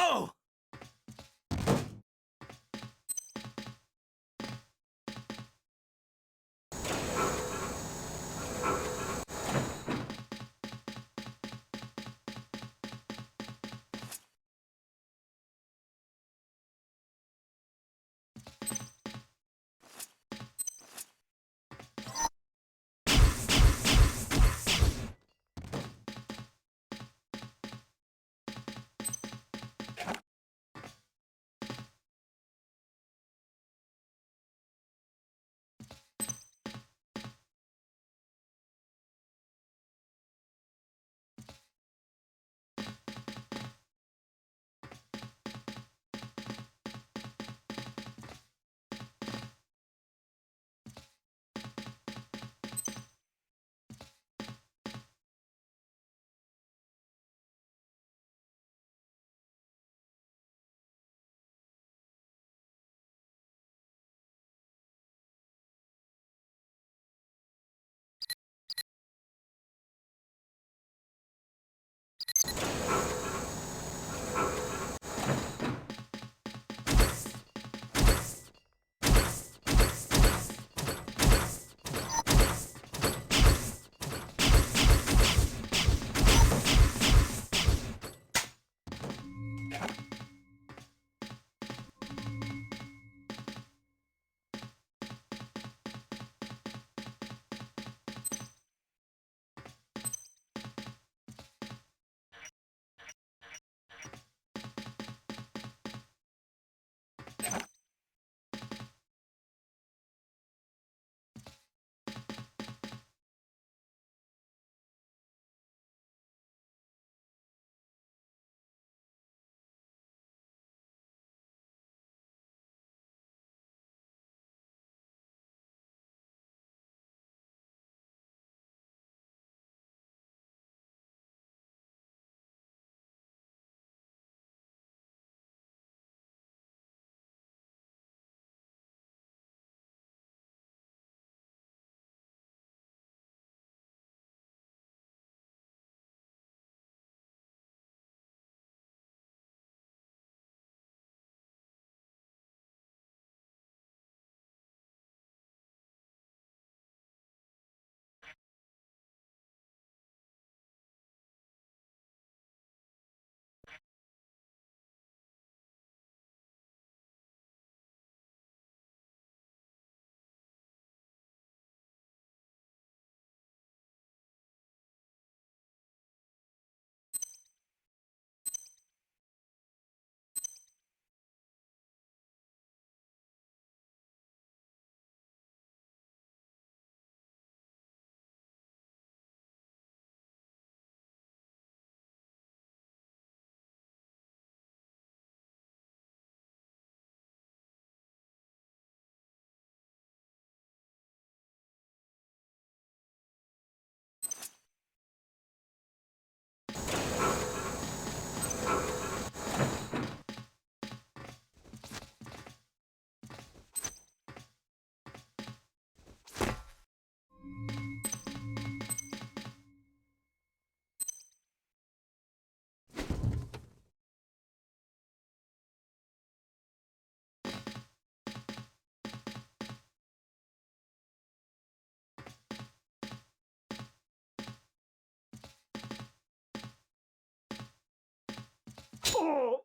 Oh! Oh!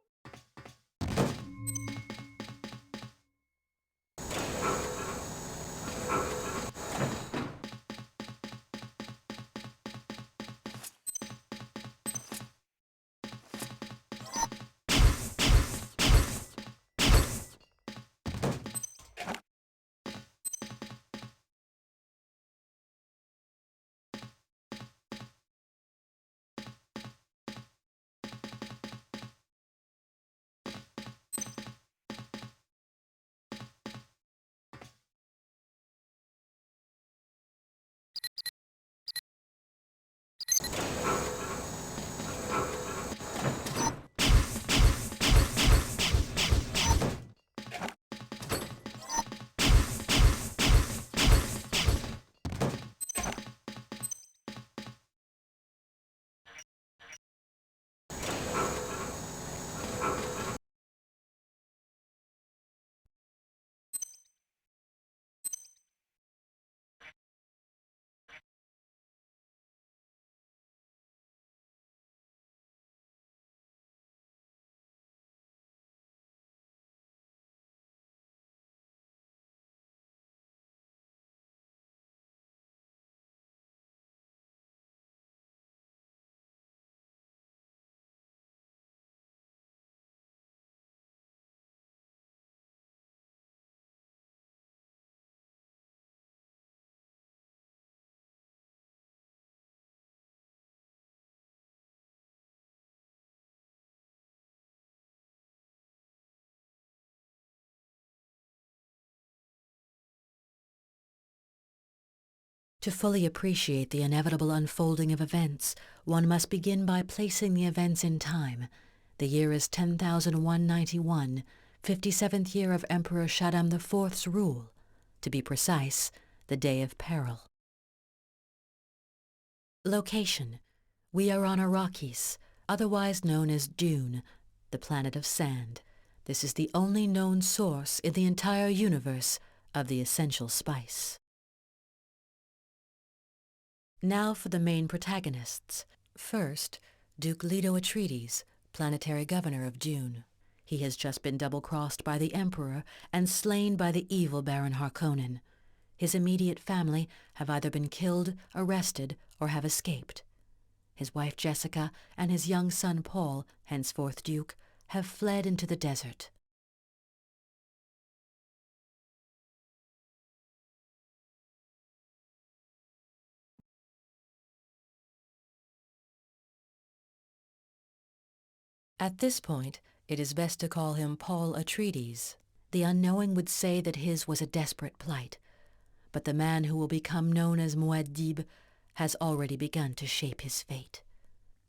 To fully appreciate the inevitable unfolding of events, one must begin by placing the events in time. The year is 10,191, 57th year of Emperor Shaddam IV's rule. To be precise, the Day of Peril. Location. We are on Arrakis, otherwise known as Dune, the planet of sand. This is the only known source in the entire universe of the essential spice. Now for the main protagonists. First, Duke Leto Atreides, planetary governor of Dune. He has just been double-crossed by the Emperor and slain by the evil Baron Harkonnen. His immediate family have either been killed, arrested, or have escaped. His wife Jessica and his young son Paul, henceforth Duke, have fled into the desert. At this point, it is best to call him Paul Atreides. The unknowing would say that his was a desperate plight, but the man who will become known as Muad'Dib has already begun to shape his fate.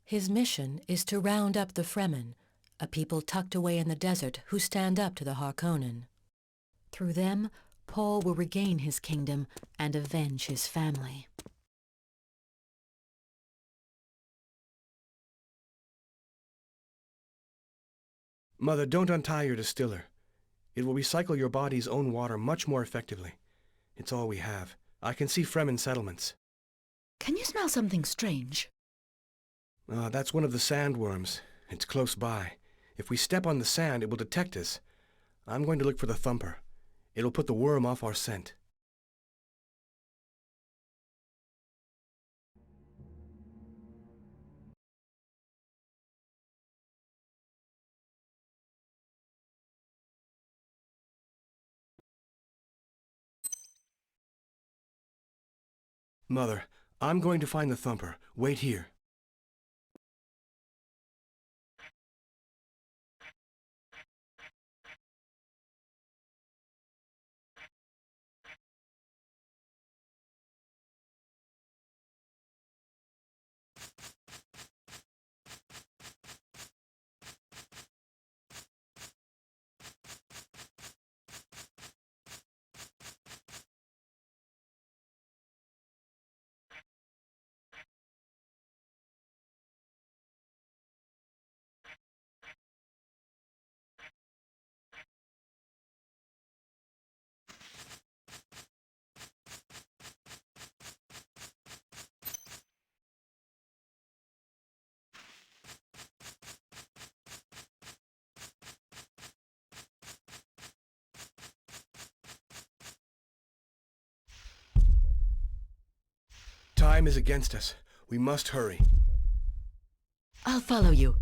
His mission is to round up the Fremen, a people tucked away in the desert who stand up to the Harkonnen. Through them, Paul will regain his kingdom and avenge his family. Mother, don't untie your distiller. It will recycle your body's own water much more effectively. It's all we have. I can see Fremen settlements. Can you smell something strange? That's one of the sandworms. It's close by. If we step on the sand, it will detect us. I'm going to look for the thumper. It'll put the worm off our scent. Mother, I'm going to find the thumper. Wait here. Time is against us. We must hurry. I'll follow you.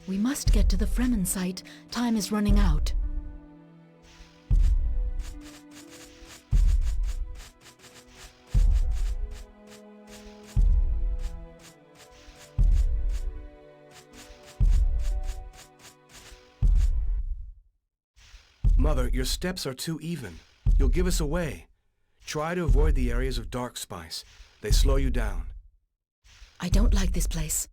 We must get to the Fremen site. Time is running out. Mother, your steps are too even. You'll give us away. Try to avoid the areas of dark spice. They slow you down. I don't like this place.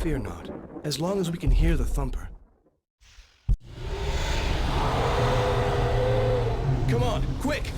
Fear not, as long as we can hear the thumper. Come on, quick!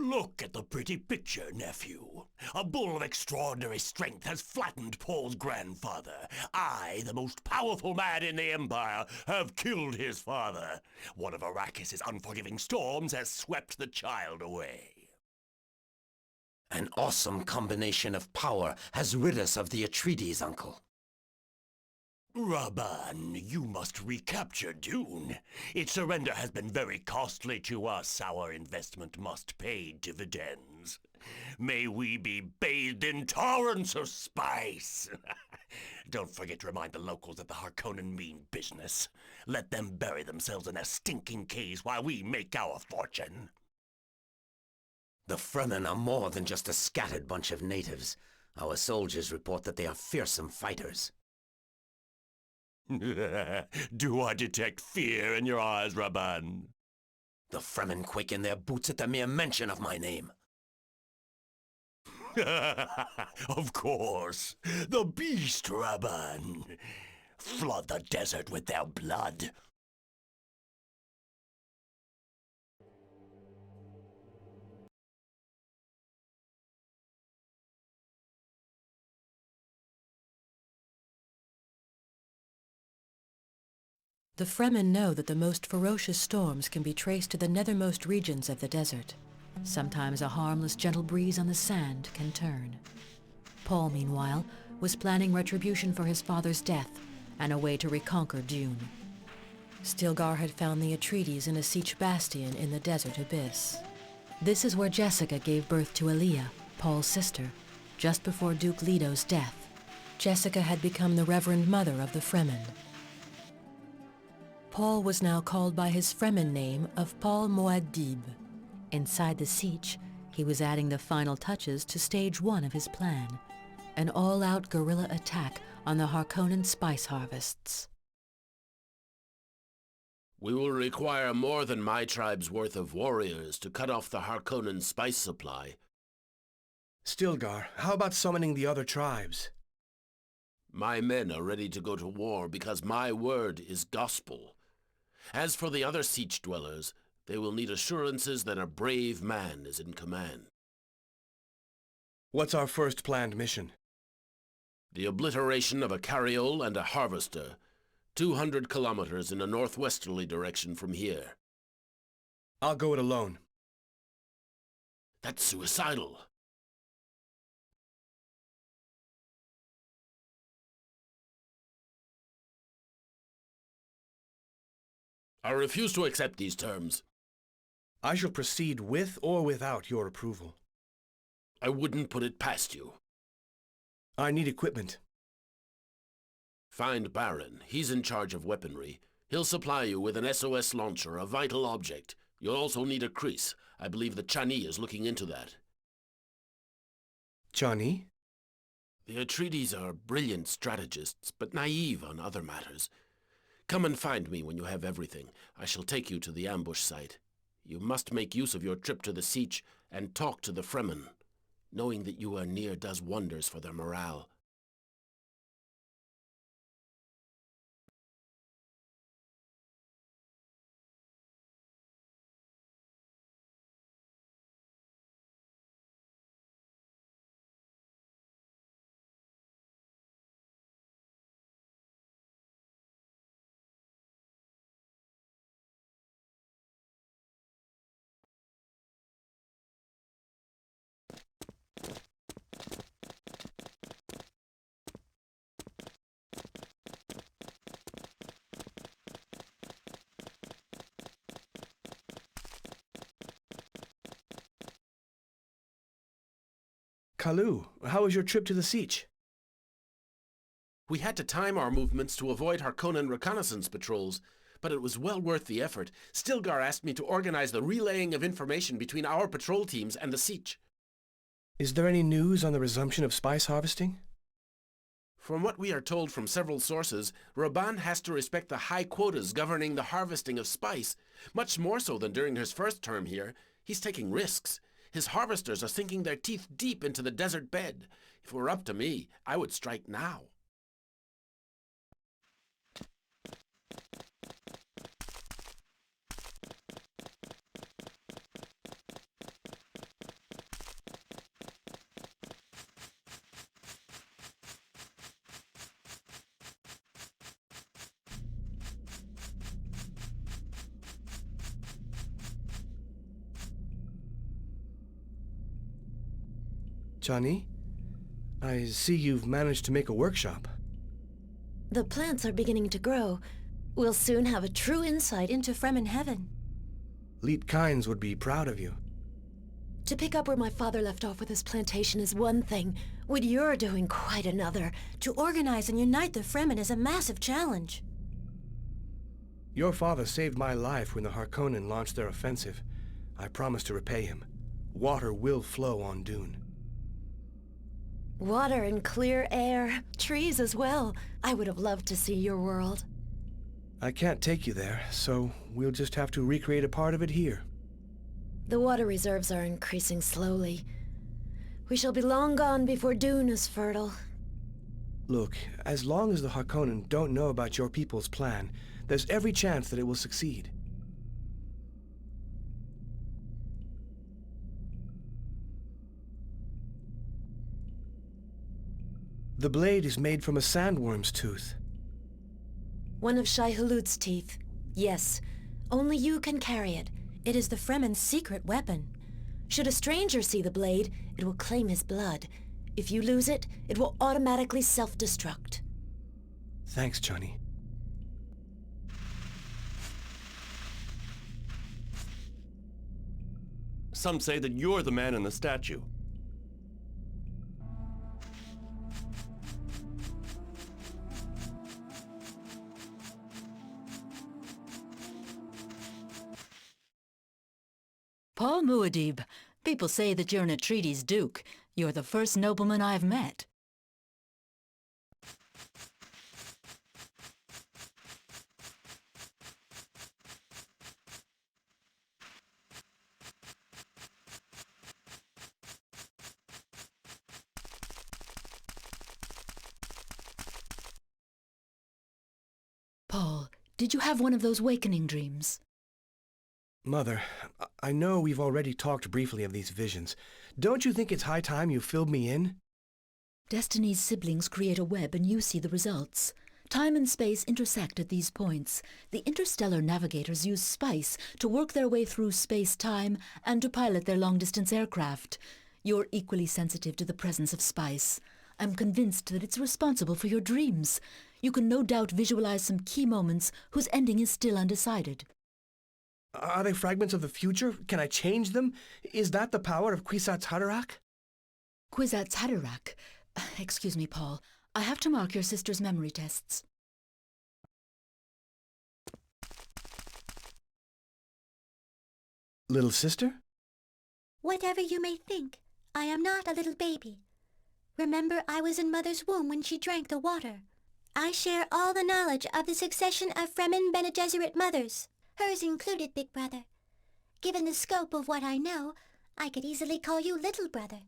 Look at the pretty picture, nephew. A bull of extraordinary strength has flattened Paul's grandfather. I, the most powerful man in the Empire, have killed his father. One of Arrakis' unforgiving storms has swept the child away. An awesome combination of power has rid us of the Atreides, Uncle. Rabban, you must recapture Dune. Its surrender has been very costly to us. Our investment must pay dividends. May we be bathed in torrents of spice. Don't forget to remind the locals that the Harkonnen mean business. Let them bury themselves in their stinking caves while we make our fortune. The Fremen are more than just a scattered bunch of natives. Our soldiers report that they are fearsome fighters. Do I detect fear in your eyes, Rabban? The Fremen quake in their boots at the mere mention of my name. Of course. The beast, Rabban. Flood the desert with their blood. The Fremen know that the most ferocious storms can be traced to the nethermost regions of the desert. Sometimes a harmless, gentle breeze on the sand can turn. Paul, meanwhile, was planning retribution for his father's death and a way to reconquer Dune. Stilgar had found the Atreides in a siege bastion in the desert abyss. This is where Jessica gave birth to Elia, Paul's sister, just before Duke Leto's death. Jessica had become the Reverend Mother of the Fremen. Paul was now called by his Fremen name of Paul Muad'Dib. Inside the siege, he was adding the final touches to stage 1 of his plan, an all-out guerrilla attack on the Harkonnen spice harvests. We will require more than my tribe's worth of warriors to cut off the Harkonnen spice supply. Stilgar, how about summoning the other tribes? My men are ready to go to war because my word is gospel. As for the other siege dwellers, they will need assurances that a brave man is in command. What's our first planned mission? The obliteration of a carriole and a harvester, 200 kilometers in a northwesterly direction from here. I'll go it alone. That's suicidal. I refuse to accept these terms. I shall proceed with or without your approval. I wouldn't put it past you. I need equipment. Find Baron. He's in charge of weaponry. He'll supply you with an SOS launcher, a vital object. You'll also need a crease. I believe the Chani is looking into that. Chani? The Atreides are brilliant strategists, but naive on other matters. Come and find me when you have everything. I shall take you to the ambush site. You must make use of your trip to the siege and talk to the Fremen. Knowing that you are near does wonders for their morale. Kalu, how was your trip to the siege? We had to time our movements to avoid Harkonnen reconnaissance patrols, but it was well worth the effort. Stilgar asked me to organize the relaying of information between our patrol teams and the siege. Is there any news on the resumption of spice harvesting? From what we are told from several sources, Rabban has to respect the high quotas governing the harvesting of spice, much more so than during his first term here. He's taking risks. His harvesters are sinking their teeth deep into the desert bed. If it were up to me, I would strike now. Johnny, I see you've managed to make a workshop. The plants are beginning to grow. We'll soon have a true insight into Fremen heaven. Leet Kynes would be proud of you. To pick up where my father left off with his plantation is one thing. What you're doing, quite another. To organize and unite the Fremen is a massive challenge. Your father saved my life when the Harkonnen launched their offensive. I promise to repay him. Water will flow on Dune. Water and clear air, trees as well. I would have loved to see your world. I can't take you there, so we'll just have to recreate a part of it here. The water reserves are increasing slowly. We shall be long gone before Dune is fertile. Look, as long as the Harkonnen don't know about your people's plan, there's every chance that it will succeed. The blade is made from a sandworm's tooth. One of Shai Hulud's teeth. Yes, only you can carry it. It is the Fremen's secret weapon. Should a stranger see the blade, it will claim his blood. If you lose it, it will automatically self-destruct. Thanks, Johnny. Some say that you're the man in the statue. Paul Muad'Dib, people say that you're an Atreides Duke. You're the first nobleman I've met. Paul, did you have one of those wakening dreams? Mother, I know we've already talked briefly of these visions. Don't you think it's high time you filled me in? Destiny's siblings create a web and you see the results. Time and space intersect at these points. The interstellar navigators use spice to work their way through space-time and to pilot their long-distance aircraft. You're equally sensitive to the presence of spice. I'm convinced that it's responsible for your dreams. You can no doubt visualize some key moments whose ending is still undecided. Are they fragments of the future? Can I change them? Is that the power of Kwisatz Haderach? Kwisatz Haderach. Excuse me, Paul. I have to mark your sister's memory tests. Little sister? Whatever you may think, I am not a little baby. Remember, I was in Mother's womb when she drank the water. I share all the knowledge of the succession of Fremen Bene Gesserit mothers. Hers included, Big Brother. Given the scope of what I know, I could easily call you Little Brother.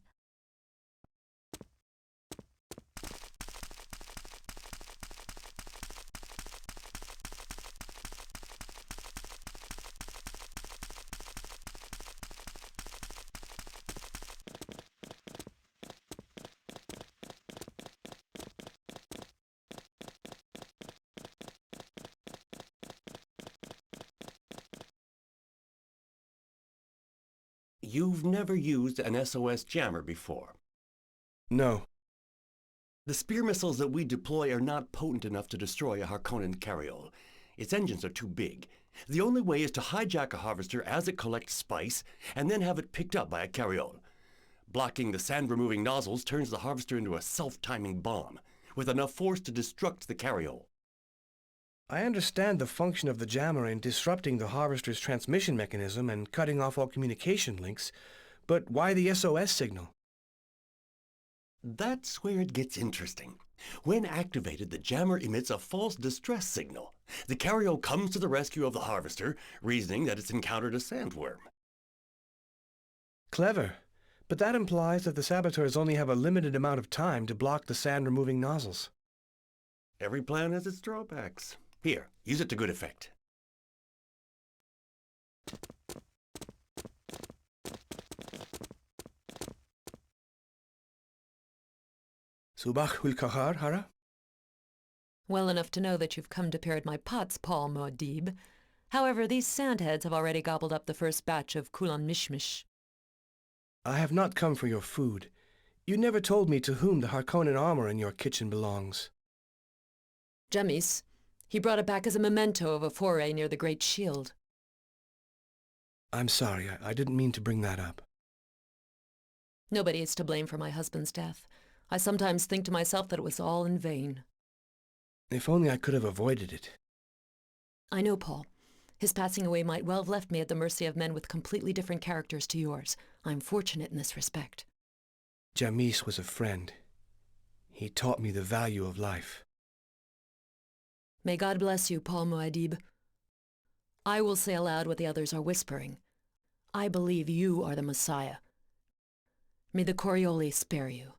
You've never used an SOS jammer before. No. The spear missiles that we deploy are not potent enough to destroy a Harkonnen carriole. Its engines are too big. The only way is to hijack a harvester as it collects spice, and then have it picked up by a carriole. Blocking the sand-removing nozzles turns the harvester into a self-timing bomb, with enough force to destruct the carriole. I understand the function of the jammer in disrupting the harvester's transmission mechanism and cutting off all communication links, but why the SOS signal? That's where it gets interesting. When activated, the jammer emits a false distress signal. The carriole comes to the rescue of the harvester, reasoning that it's encountered a sandworm. Clever. But that implies that the saboteurs only have a limited amount of time to block the sand-removing nozzles. Every plan has its drawbacks. Here, use it to good effect. Subach Hulkahar, Hara? Well enough to know that you've come to parrot my pots, Paul Muad'Dib. However, these sandheads have already gobbled up the first batch of Kulan Mishmish. I have not come for your food. You never told me to whom the Harkonnen armor in your kitchen belongs. Jamis. He brought it back as a memento of a foray near the Great Shield. I'm sorry, I didn't mean to bring that up. Nobody is to blame for my husband's death. I sometimes think to myself that it was all in vain. If only I could have avoided it. I know, Paul. His passing away might well have left me at the mercy of men with completely different characters to yours. I'm fortunate in this respect. Jamis was a friend. He taught me the value of life. May God bless you, Paul Muad'Dib. I will say aloud what the others are whispering. I believe you are the Messiah. May the Coriolis spare you.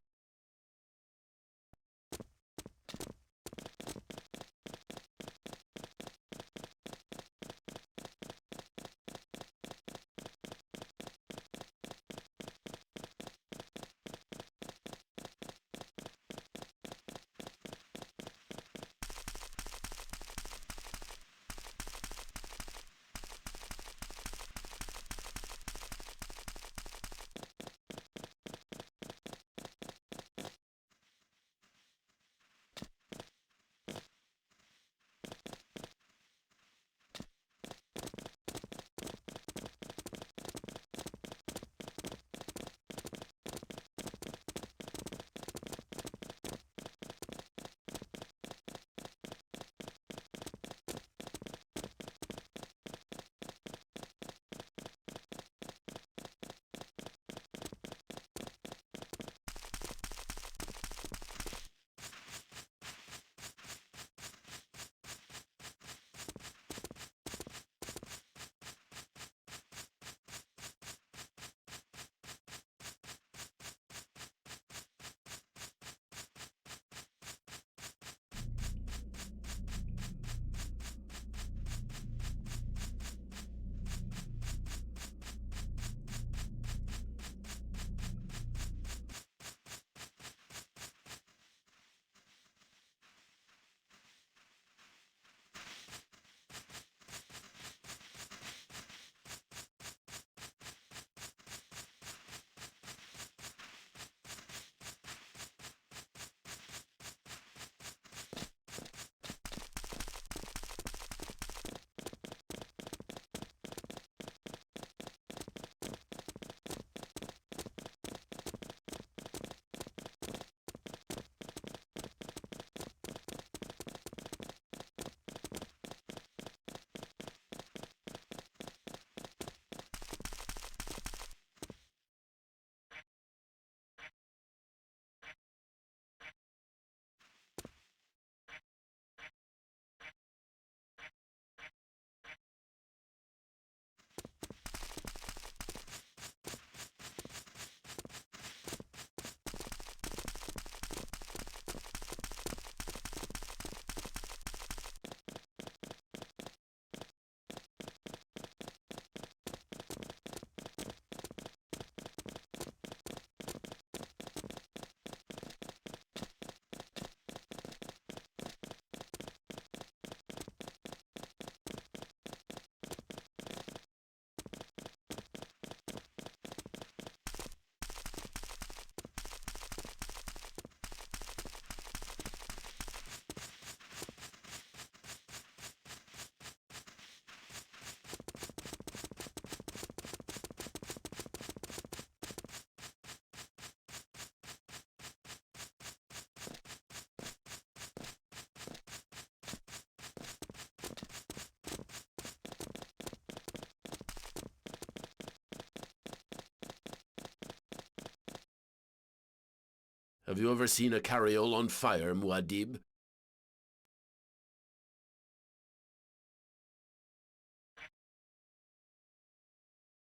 Have you ever seen a carriole on fire, Muad'Dib?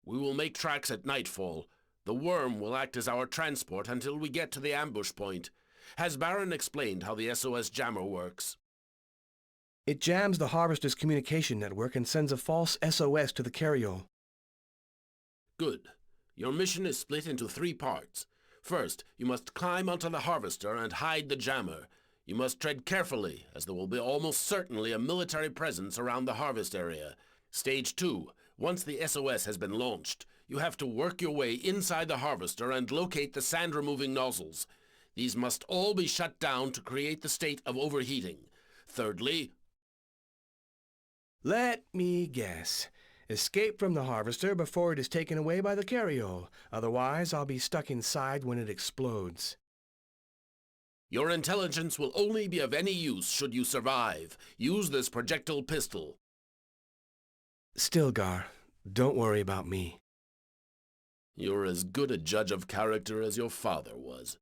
We will make tracks at nightfall. The worm will act as our transport until we get to the ambush point. Has Baron explained how the SOS jammer works? It jams the Harvester's communication network and sends a false SOS to the carriole. Good. Your mission is split into 3 parts. First, you must climb onto the Harvester and hide the jammer. You must tread carefully, as there will be almost certainly a military presence around the harvest area. Stage 2. Once the SOS has been launched, You have to work your way inside the harvester and locate the sand-removing nozzles. These must all be shut down to create the state of overheating. Thirdly, Let me guess. Escape from the harvester before it is taken away by the carriole. Otherwise, I'll be stuck inside when it explodes. your intelligence will only be of any use should you survive. Use this projectile pistol. Stilgar, don't worry about me. You're as good a judge of character as your father was.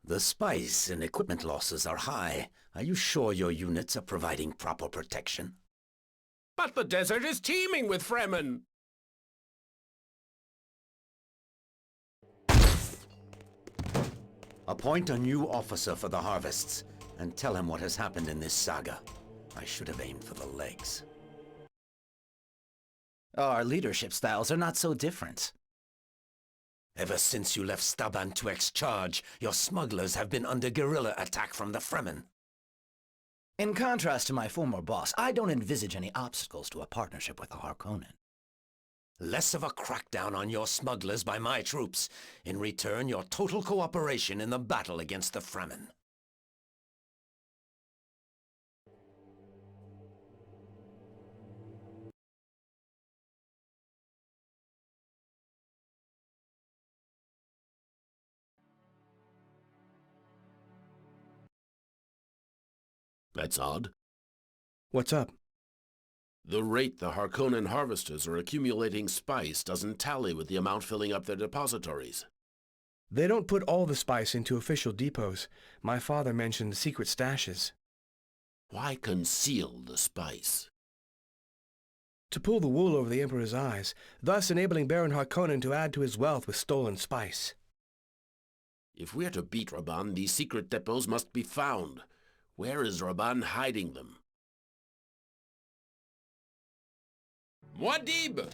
The spice and equipment losses are high. Are you sure your units are providing proper protection? But the desert is teeming with Fremen! Appoint a new officer for the harvests, and tell him what has happened in this saga. I should have aimed for the legs. Our leadership styles are not so different. Ever since you left Staban to ex-charge, your smugglers have been under guerrilla attack from the Fremen. In contrast to my former boss, I don't envisage any obstacles to a partnership with the Harkonnen. Less of a crackdown on your smugglers by my troops. In return, your total cooperation in the battle against the Fremen. That's odd. What's up? The rate the Harkonnen harvesters are accumulating spice doesn't tally with the amount filling up their depositories. They don't put all the spice into official depots. My father mentioned secret stashes. Why conceal the spice? To pull the wool over the Emperor's eyes, thus enabling Baron Harkonnen to add to his wealth with stolen spice. If we're to beat Raban, these secret depots must be found. Where is Raban hiding them? Muad'Dib!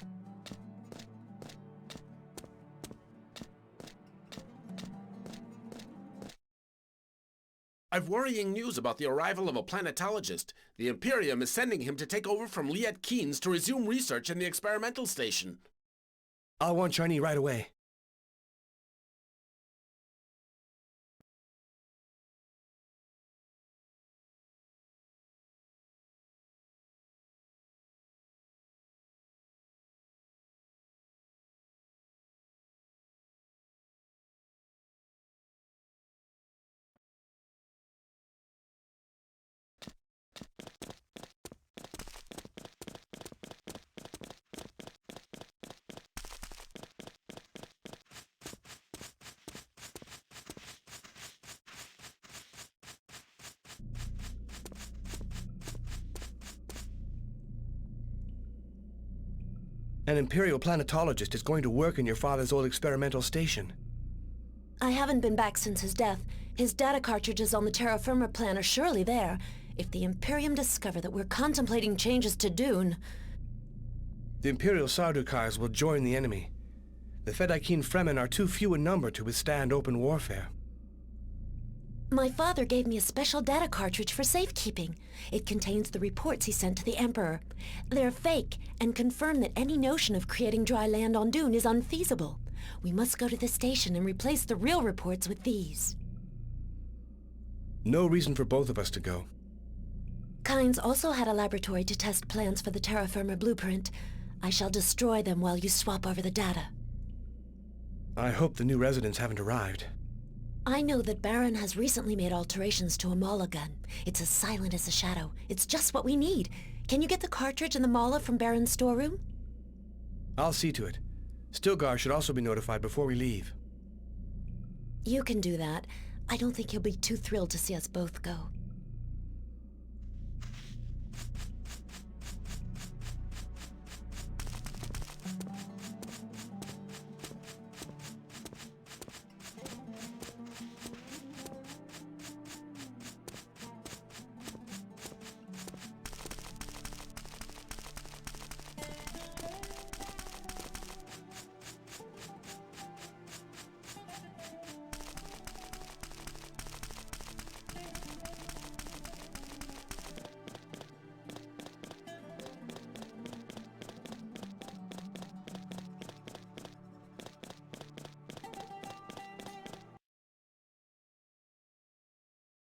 I've worrying news about the arrival of a planetologist. The Imperium is sending him to take over from Liet Kynes to resume research in the experimental station. I'll want Chani right away. An Imperial planetologist is going to work in your father's old experimental station. I haven't been back since his death. His data cartridges on the terra firma plan are surely there. If the Imperium discover that we're contemplating changes to Dune... The Imperial Sardaukars will join the enemy. The Fedaykin Fremen are too few in number to withstand open warfare. My father gave me a special data cartridge for safekeeping. It contains the reports he sent to the Emperor. They're fake and confirm that any notion of creating dry land on Dune is unfeasible. We must go to the station and replace the real reports with these. No reason for both of us to go. Kynes also had a laboratory to test plans for the terra firma blueprint. I shall destroy them while you swap over the data. I hope the new residents haven't arrived. I know that Baron has recently made alterations to a Mala gun. It's as silent as a shadow. It's just what we need. Can you get the cartridge and the Mala from Baron's storeroom? I'll see to it. Stilgar should also be notified before we leave. You can do that. I don't think he'll be too thrilled to see us both go.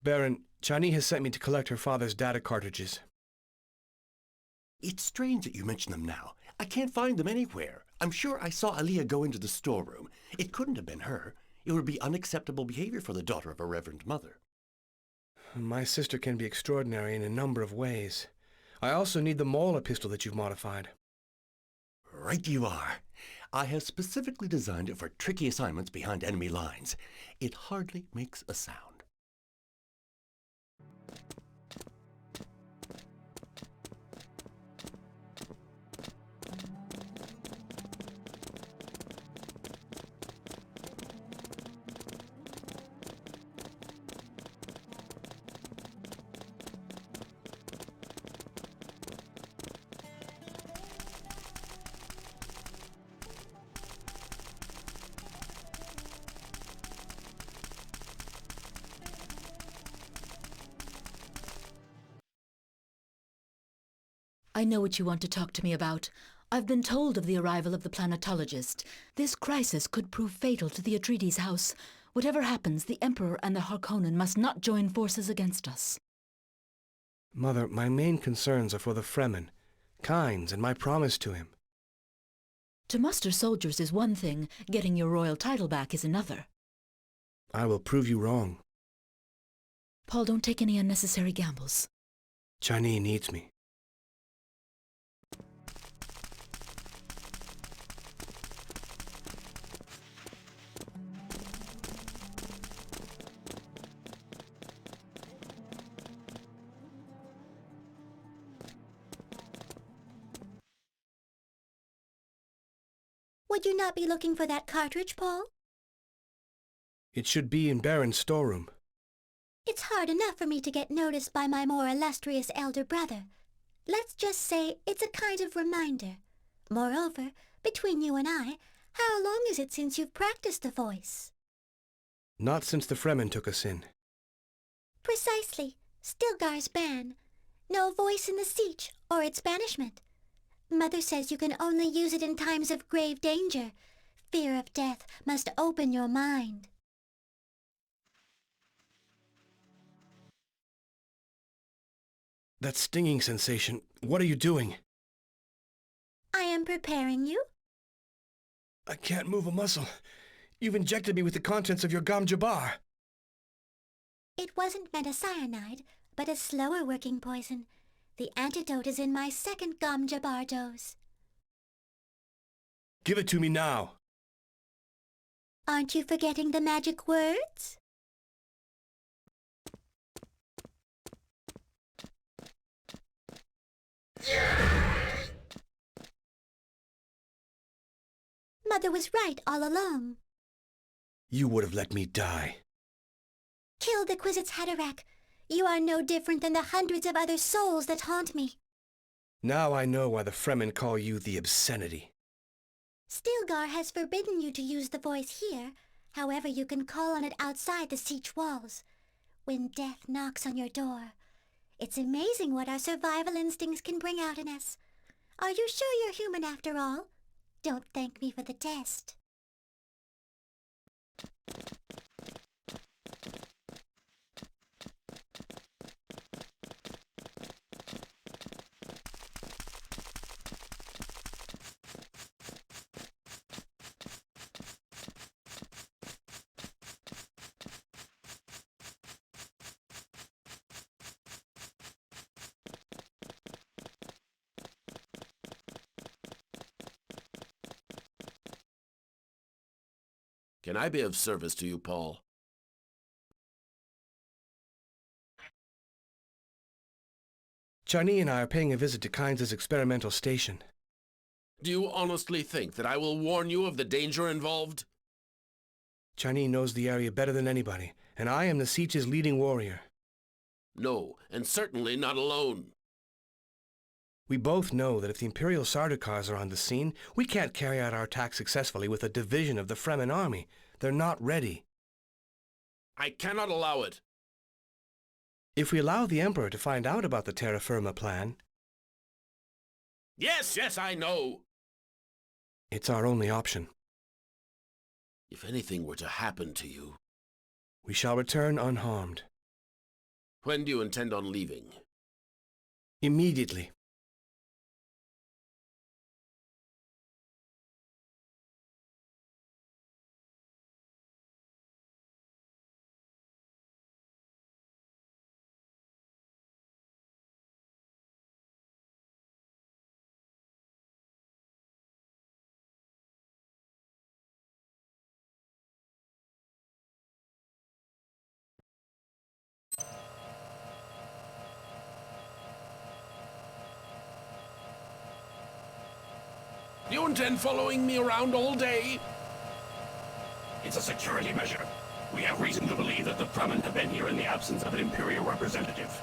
Baron, Chani has sent me to collect her father's data cartridges. It's strange that you mention them now. I can't find them anywhere. I'm sure I saw Aliyah go into the storeroom. It couldn't have been her. It would be unacceptable behavior for the daughter of a reverend mother. My sister can be extraordinary in a number of ways. I also need the Mauler pistol that you've modified. Right you are. I have specifically designed it for tricky assignments behind enemy lines. It hardly makes a sound. I know what you want to talk to me about. I've been told of the arrival of the planetologist. This crisis could prove fatal to the Atreides house. Whatever happens, the Emperor and the Harkonnen must not join forces against us. Mother, my main concerns are for the Fremen, Kynes, and my promise to him. To muster soldiers is one thing, getting your royal title back is another. I will prove you wrong. Paul, don't take any unnecessary gambles. Chani needs me. Would you not be looking for that cartridge, Paul? It should be in Baron's storeroom. It's hard enough for me to get noticed by my more illustrious elder brother. Let's just say it's a kind of reminder. Moreover, between you and I, how long is it since you've practiced the voice? Not since the Fremen took us in. Precisely. Stilgar's ban. No voice in the siege, or its banishment. Mother says you can only use it in times of grave danger. Fear of death must open your mind. That stinging sensation, what are you doing? I am preparing you. I can't move a muscle. You've injected me with the contents of your Gom Jabbar. It wasn't metacyanide, but a slower working poison. The antidote is in my second Gom Jabbar dose. Give it to me now. Aren't you forgetting the magic words? Mother was right all along. You would have let me die. Kill the Kwisatz Haderach. You are no different than the hundreds of other souls that haunt me. Now I know why the Fremen call you the obscenity. Stilgar has forbidden you to use the voice here. However, you can call on it outside the siege walls. When death knocks on your door. It's amazing what our survival instincts can bring out in us. Are you sure you're human after all? Don't thank me for the test. Can I be of service to you, Paul? Chani and I are paying a visit to Kynes' experimental station. Do you honestly think that I will warn you of the danger involved? Chani knows the area better than anybody, and I am the Siege's leading warrior. No, and certainly not alone. We both know that if the Imperial Sardaukars are on the scene, we can't carry out our attack successfully with a division of the Fremen army. They're not ready. I cannot allow it. If we allow the Emperor to find out about the Terra Firma plan... Yes, I know. It's our only option. If anything were to happen to you... We shall return unharmed. When do you intend on leaving? Immediately. You intend following me around all day? It's a security measure. We have reason to believe that the Fremen have been here in the absence of an Imperial representative.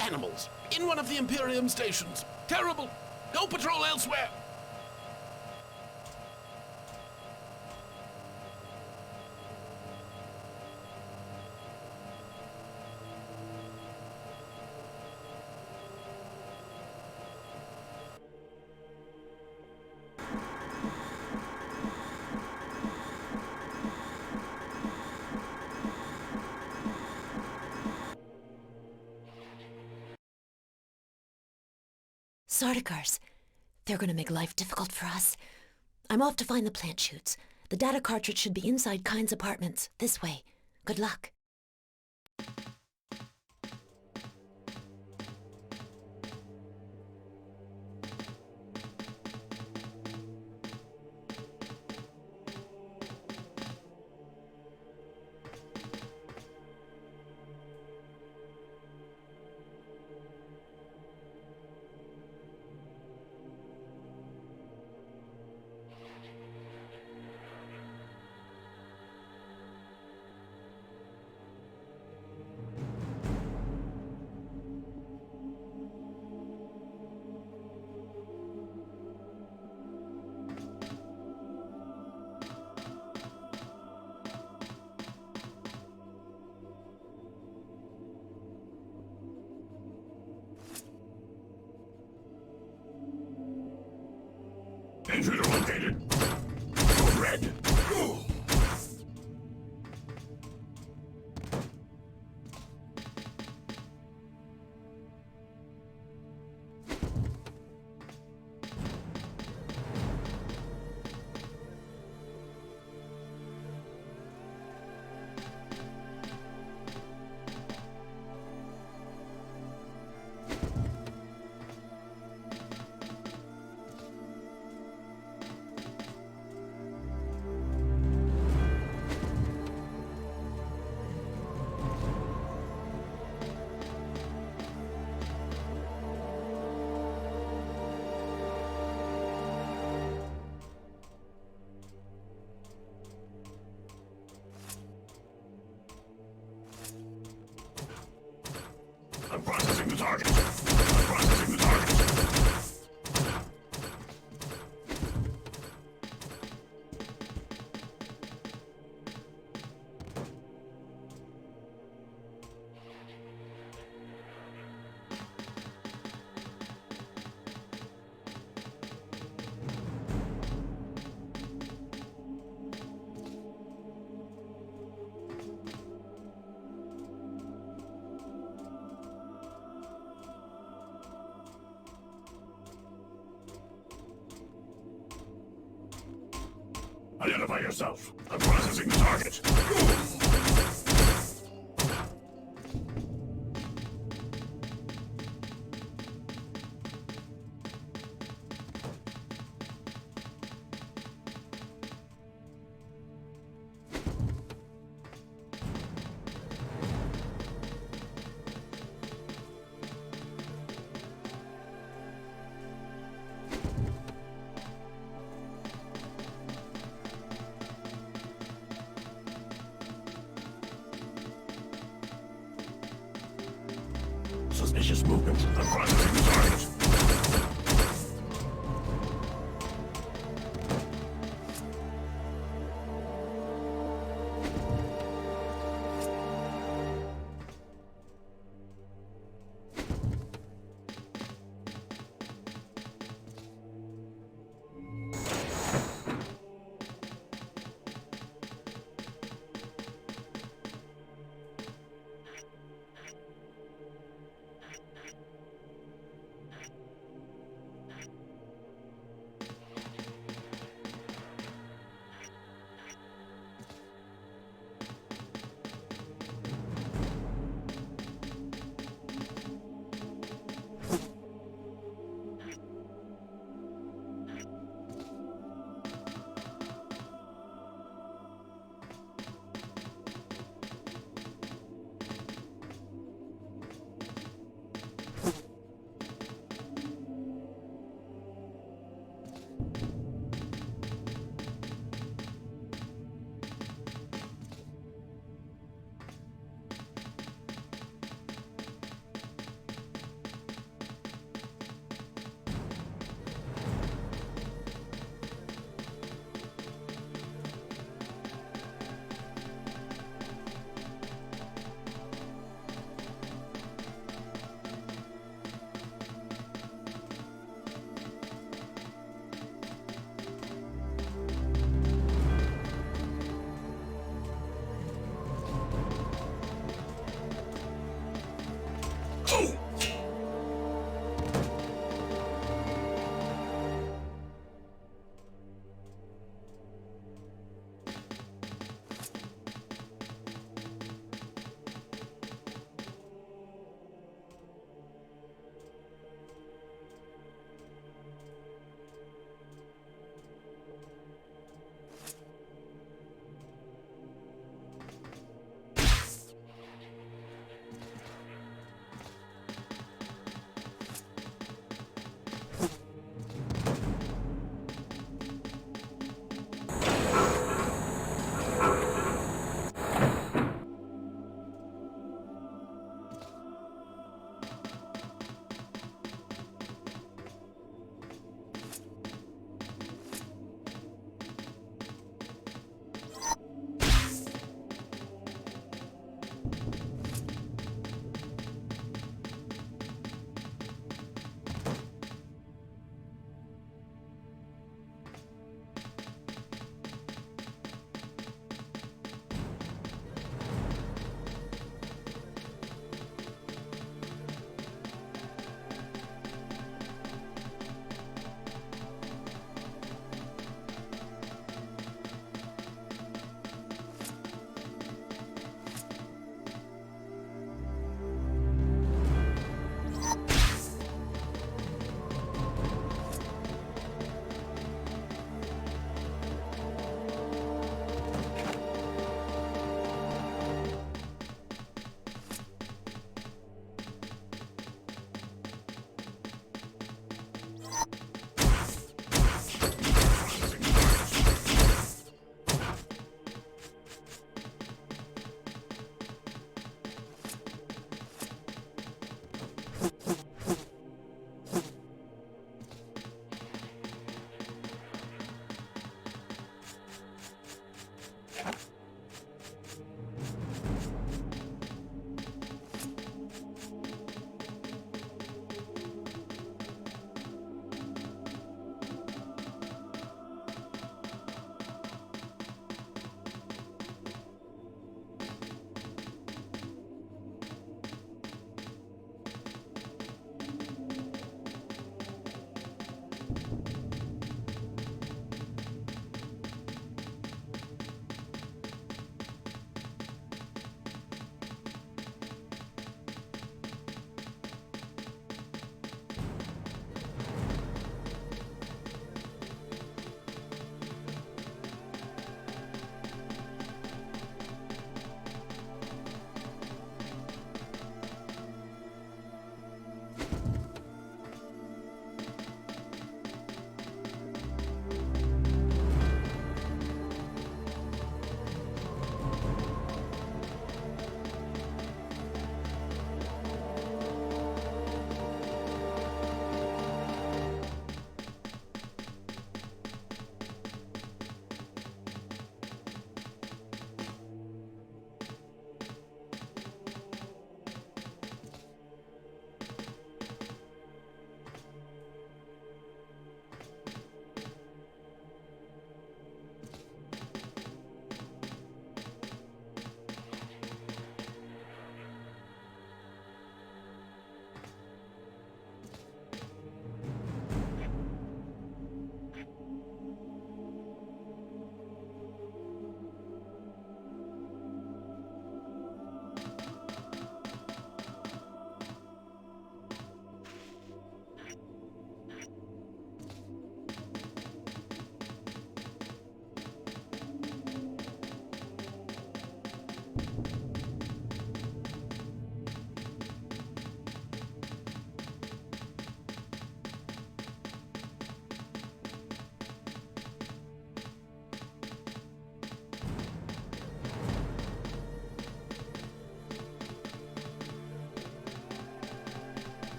Animals. In one of the Imperium stations. Terrible. Go patrol elsewhere. Sardaukars. They're gonna make life difficult for us. I'm off to find the plant shoots. The data cartridge should be inside Kyne's apartments. This way. Good luck. Intruder located. Code red. I'm processing the target. I'm processing the target. Identify yourself. I'm processing the target. Suspicious movement. I'm processing the target.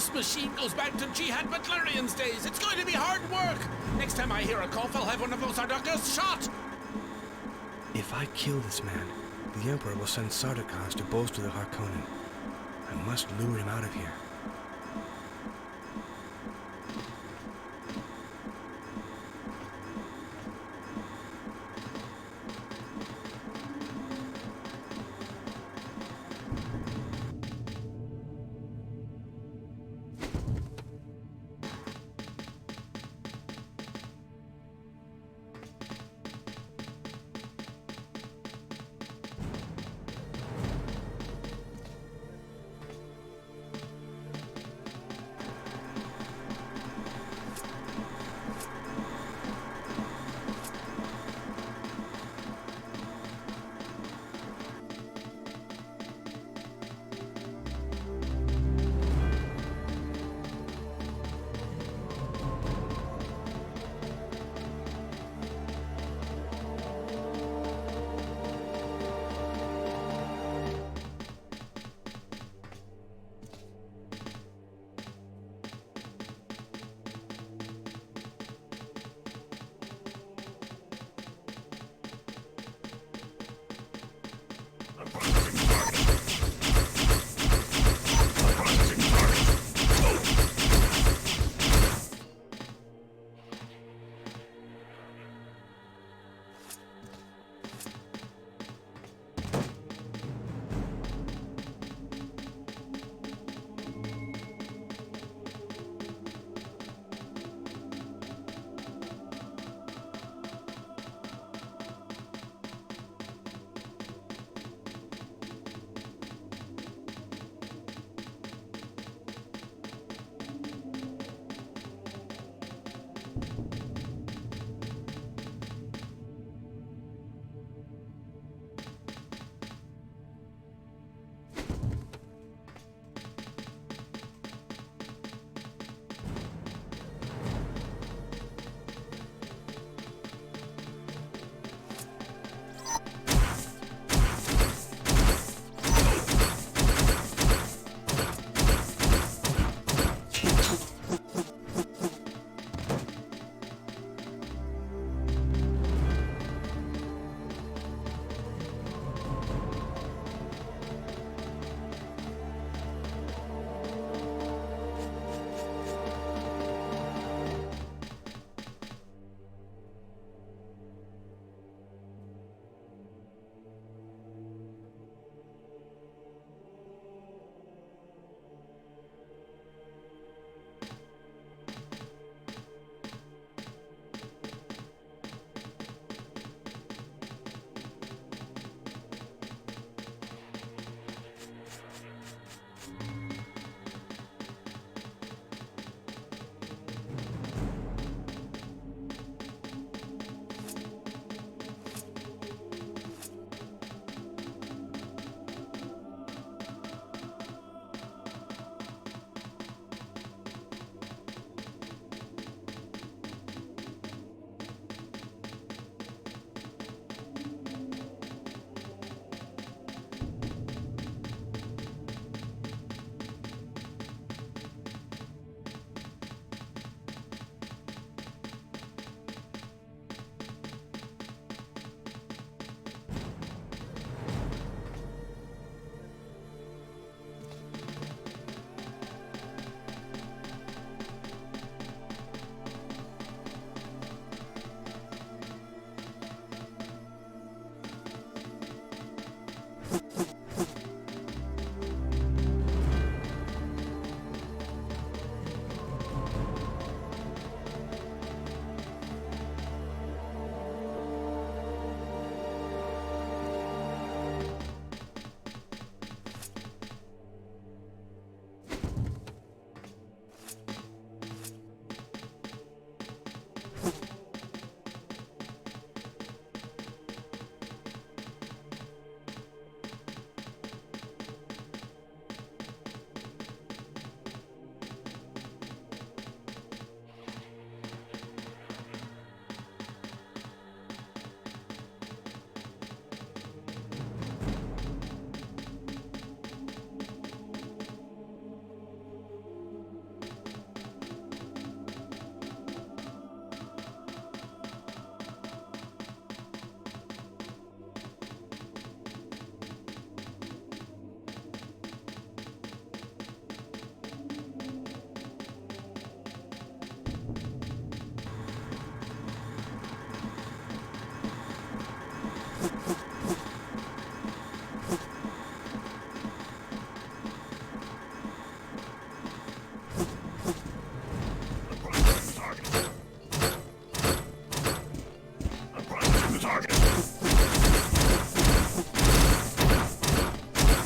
This machine goes back to Jihad Butlerian's days. It's going to be hard work. Next time I hear a cough, I'll have one of those Sardaukars shot. If I kill this man, the Emperor will send Sardaukars to bolster the Harkonnen. I must lure him out of here.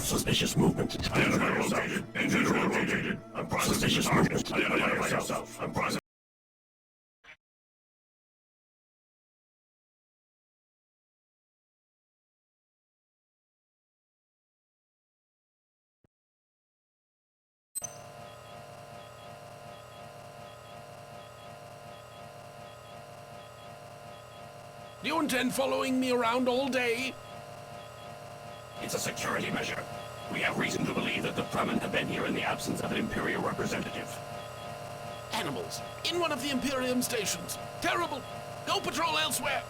Suspicious movement. Identify yourself. Individual located. Suspicious movement. Identify yourself. Do you intend following me around all day? It's a security measure. We have reason to believe that the Fremen have been here in the absence of an Imperial representative. Animals. In one of the Imperium stations. Terrible. Go patrol elsewhere.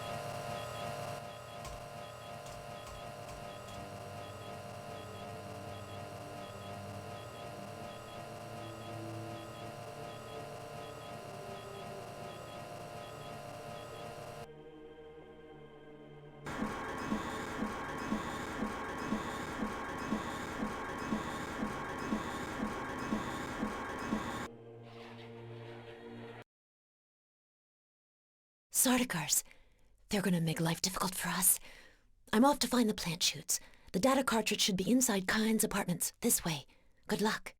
Sardaukars. They're gonna make life difficult for us. I'm off to find the plant shoots. The data cartridge should be inside Kyan's apartments. This way. Good luck.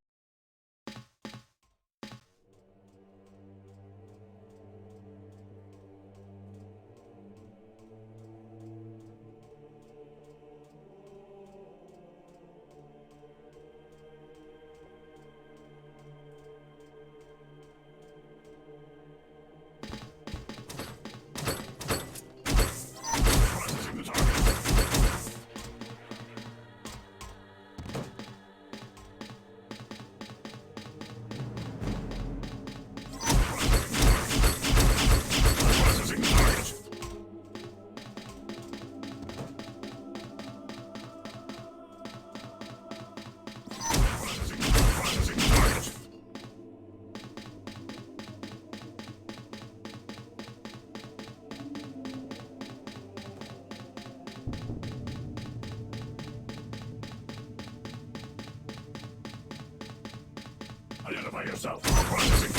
Identify yourself. Processing.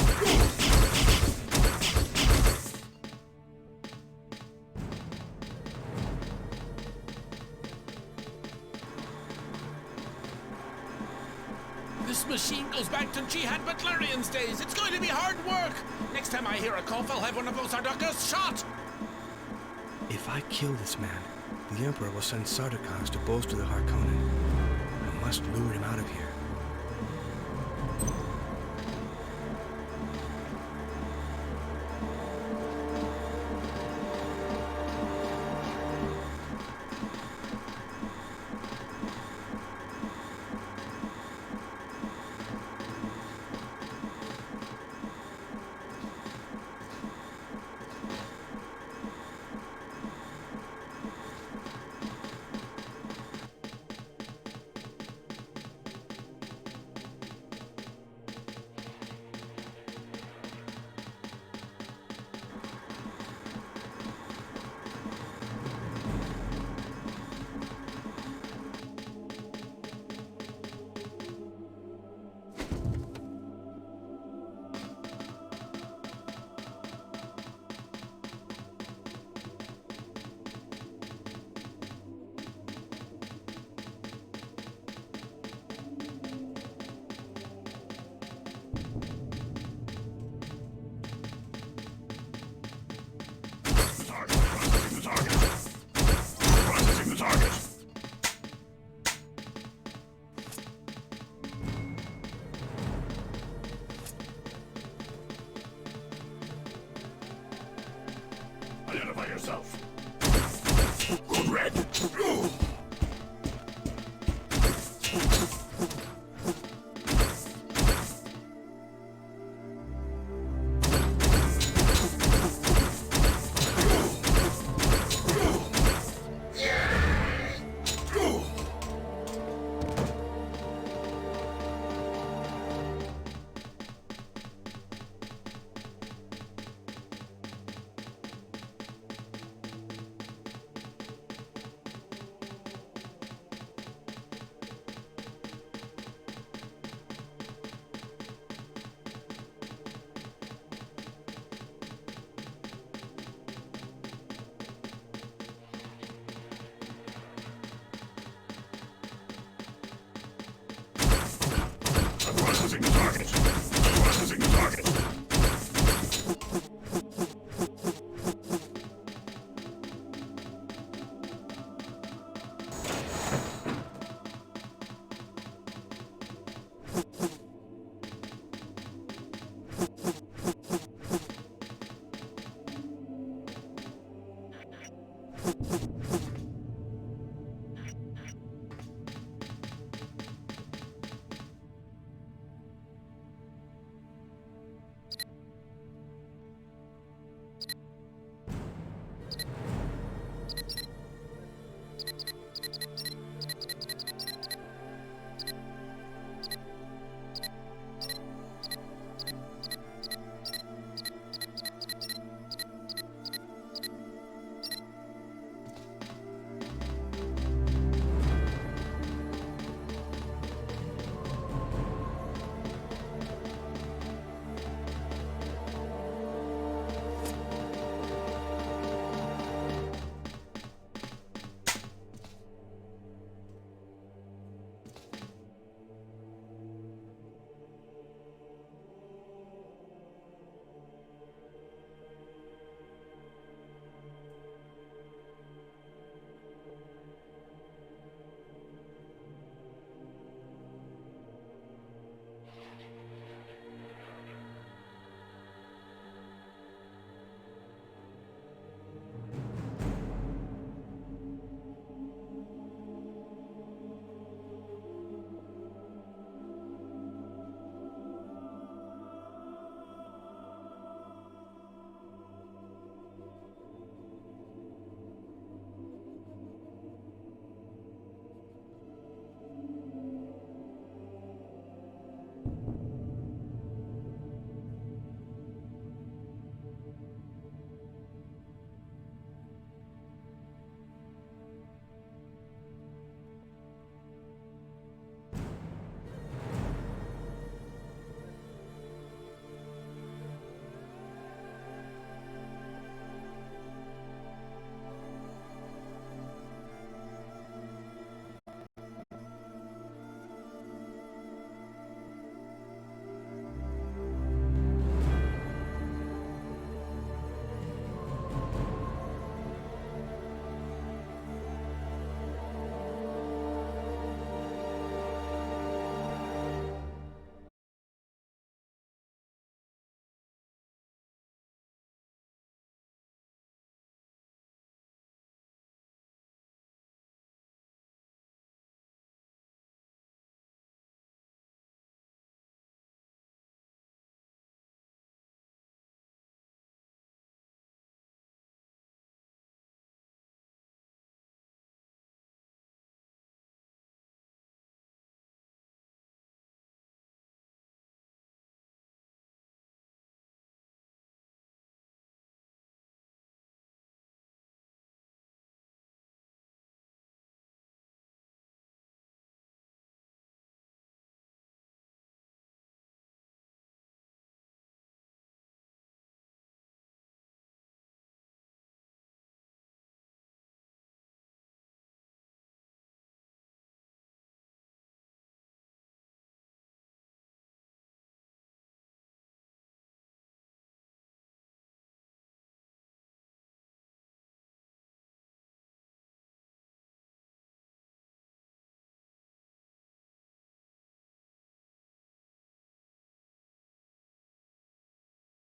This machine goes back to Jihad Butlerian's days. It's going to be hard work. Next time I hear a cough, I'll have one of those Sardaukars shot. If I kill this man, the Emperor will send Sardaukars to bolster the Harkonnen. I must lure him out of here. Identify yourself. Good red. Processing target. Processing target.